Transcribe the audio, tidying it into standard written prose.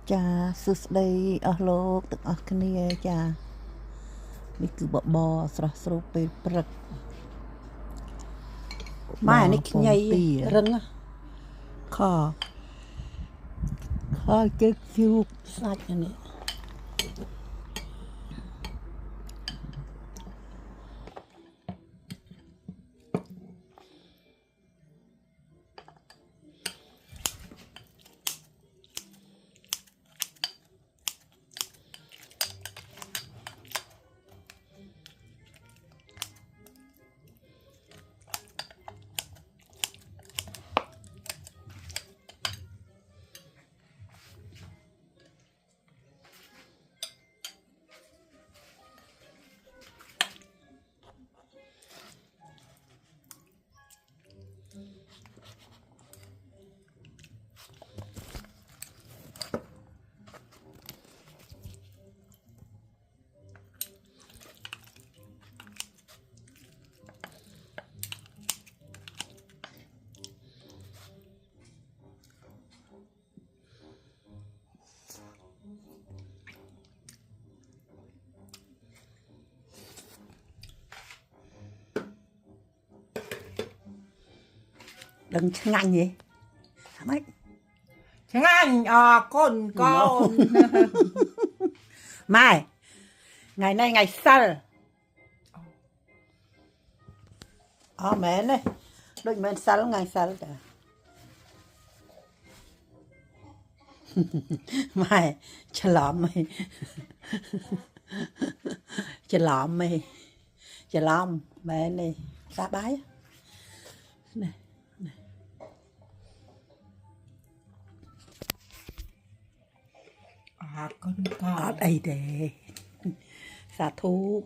Cha sụt đây ở lô tự ở cái này chaนี่คือบอบอสระสรุปเป็นปรัก มานี่ขี้ใหญ่รึง ข้อเจ๊กคิว សាច់នេះ đừng ngạnh gì mấy ngành con mai ngày nay ngày sal mẹ này đôi mẹ sal ngày sal cả maiฉลามmàyฉลามmẹ này xa bái này con ở đây để xả thuốc